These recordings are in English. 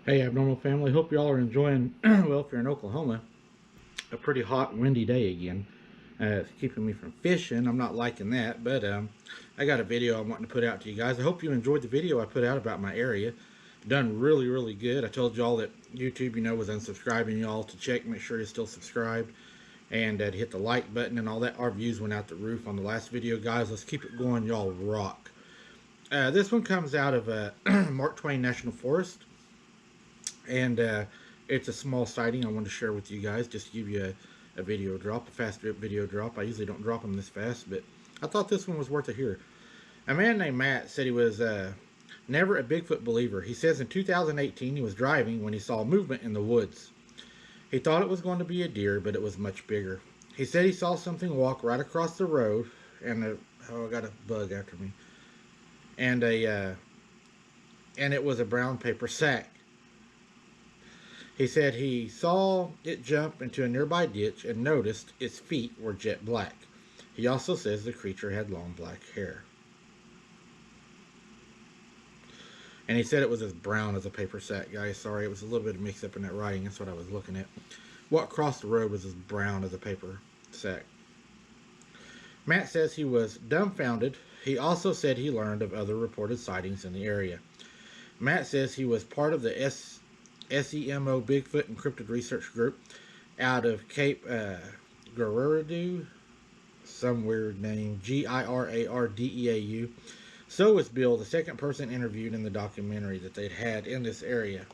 Hey, Abnormal Family. Hope y'all are enjoying, well, if you're in Oklahoma, a pretty hot, windy day again. It's keeping me from fishing. I'm not liking that, but I got a video I'm wanting to put out to you guys. I hope you enjoyed the video I put out about my area. Done really, really good. I told y'all that YouTube, was unsubscribing y'all to check, make sure you're still subscribed, and to hit the like button and all that. Our views went out the roof on the last video, guys. Let's keep it going. Y'all rock. This one comes out of Mark Twain National Forest. And it's a small sighting I wanted to share with you guys, just to give you a video drop, a fast video drop. I usually don't drop them this fast, but I thought this one was worth a hear. A man named Matt said he was never a Bigfoot believer. He says in 2018 he was driving when he saw movement in the woods. He thought it was going to be a deer, but it was much bigger. He said he saw something walk right across the road, and I got a bug after me, and it was a brown paper sack. He said he saw it jump into a nearby ditch and noticed its feet were jet black. He also says the creature had long black hair. And he said it was as brown as a paper sack, guys. Sorry, it was a little bit of mix up in that writing. That's what I was looking at. What crossed the road was as brown as a paper sack. Matt says he was dumbfounded. He also said he learned of other reported sightings in the area. Matt says he was part of the SEMO Bigfoot Encrypted Research Group out of Cape Girardeau, some weird name, Girardeau. So was Bill, the second person interviewed in the documentary that they'd had in this area.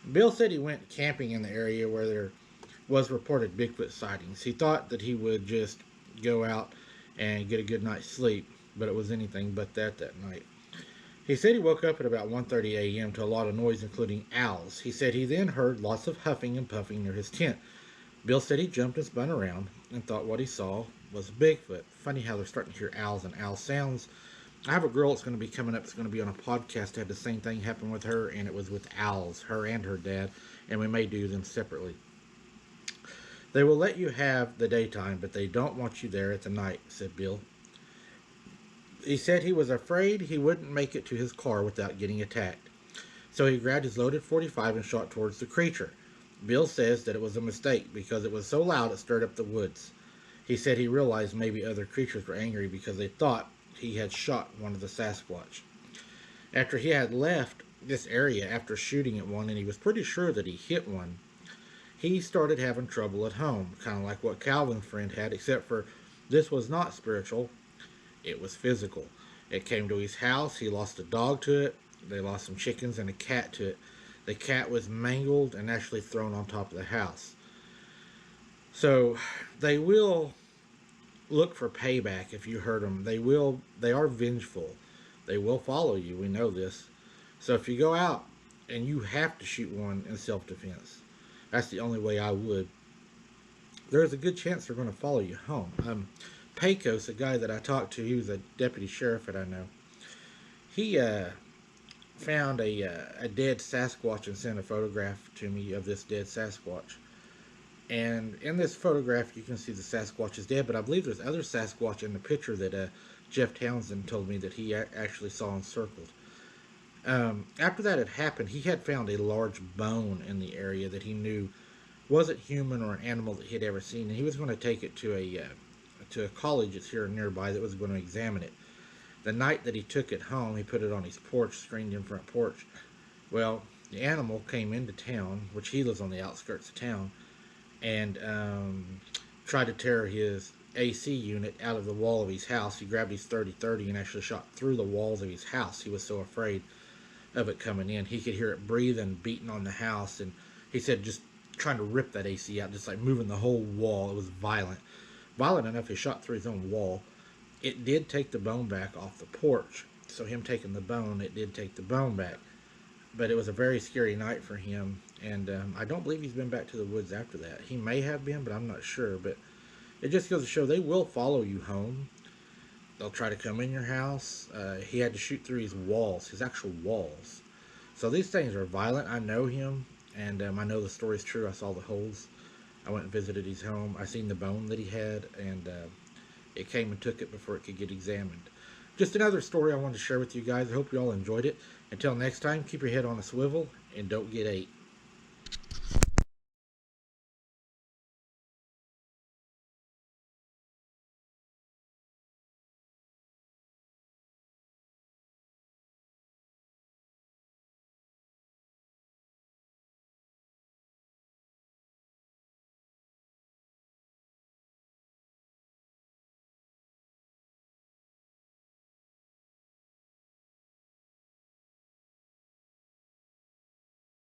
Bill said he went camping in the area where there was reported Bigfoot sightings. He thought that he would just go out and get a good night's sleep, but it was anything but that night. He said he woke up at about 1:30 a.m. to a lot of noise, including owls. He said he then heard lots of huffing and puffing near his tent. Bill said he jumped and spun around and thought what he saw was Bigfoot. Funny how they're starting to hear owls and owl sounds. I have a girl that's going to be coming up. It's going to be on a podcast. Had the same thing happen with her, and it was with owls, her and her dad, and we may do them separately. They will let you have the daytime, but they don't want you there at the night, said Bill. He said he was afraid he wouldn't make it to his car without getting attacked. So he grabbed his loaded .45 and shot towards the creature. Bill says that it was a mistake because it was so loud it stirred up the woods. He said he realized maybe other creatures were angry because they thought he had shot one of the Sasquatch. After he had left this area after shooting at one, and he was pretty sure that he hit one, he started having trouble at home, kind of like what Calvin's friend had, except for this was not spiritual. It was physical. It came to his house. He lost a dog to it. They lost some chickens and a cat to it. The cat was mangled and actually thrown on top of the house. So they will look for payback if you hurt them. They are vengeful. They will follow you. We know this. So if you go out and you have to shoot one in self-defense, that's the only way I would. There's a good chance they're going to follow you home. Pecos, a guy that I talked to, he was a deputy sheriff that I know. He found a dead Sasquatch and sent a photograph to me of this dead Sasquatch. And in this photograph, you can see the Sasquatch is dead, but I believe there's other Sasquatch in the picture that Jeff Townsend told me that he actually saw encircled. After that had happened, he had found a large bone in the area that he knew wasn't human or an animal that he had ever seen, and he was going to take it to a college that's here nearby that was going to examine it. The night that he took it home, he put it on his porch, screened-in front porch. Well, the animal came into town, which he lives on the outskirts of town, and tried to tear his AC unit out of the wall of his house. He grabbed his .30-30 and actually shot through the walls of his house. He was so afraid of it coming in. He could hear it breathing, beating on the house, and he said just trying to rip that AC out, just like moving the whole wall. It was violent. Violent enough he shot through his own wall. It did take the bone back off the porch. So him taking the bone, it did take the bone back. But it was a very scary night for him. And I don't believe he's been back to the woods after that. He may have been, but I'm not sure. But it just goes to show they will follow you home. They'll try to come in your house. He had to shoot through his walls, his actual walls. So these things are violent. I know him, and I know the story's true. I saw the holes. I went and visited his home. I seen the bone that he had, and it came and took it before it could get examined. Just another story I wanted to share with you guys. I hope you all enjoyed it. Until next time, keep your head on a swivel and don't get ate.